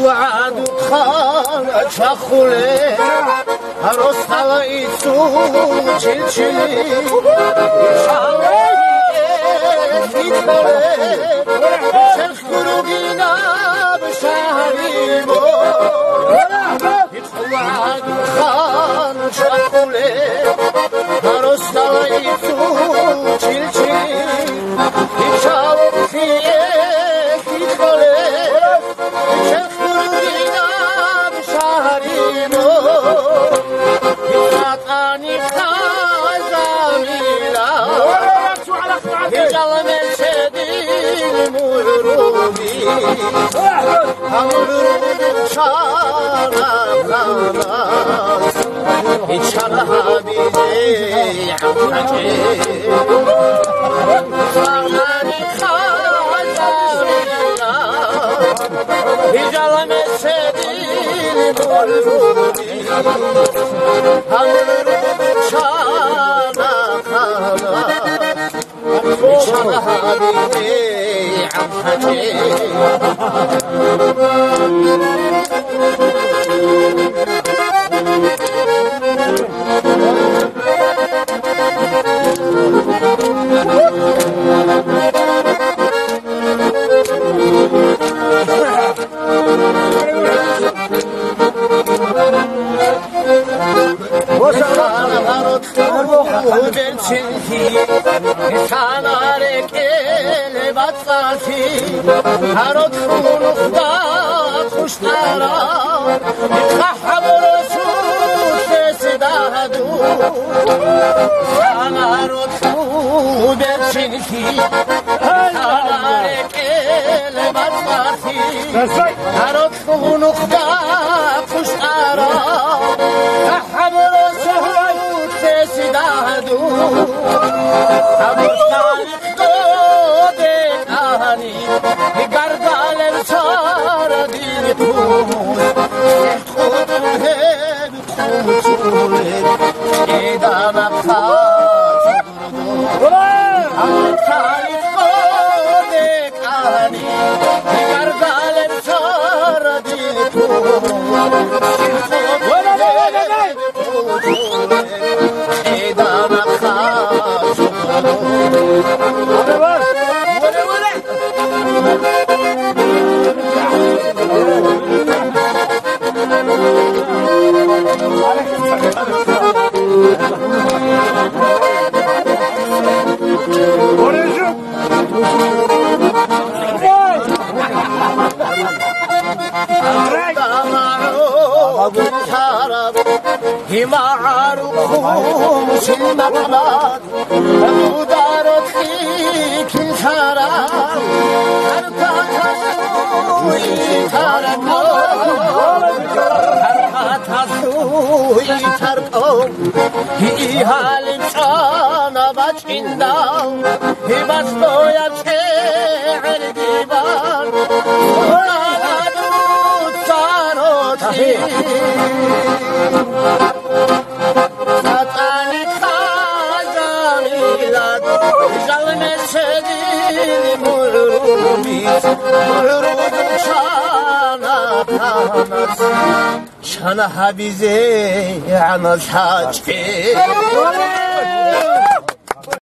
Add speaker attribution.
Speaker 1: وعد خانه چخوله هروز خلایی تو چلچلی شاله میتونه چرخ گروگینا به شهری ما وعد خانه چخوله هروز خلایی تو چلچلی شاله میتونه هرات خون افتاد خوش ترا خحب رسول فسدادو هرات خون برچنکی هرات لباسی هرات خون افتاد خوش ترا خحب رسول فسدادو معروفهم المقلات ودارت فيك الحرام حركات السوي تركوا هي هالشانا بچيندا هي بسطو يا شعر ديوان ولا دود صاروتي شانا حبيزي عمل حاجتي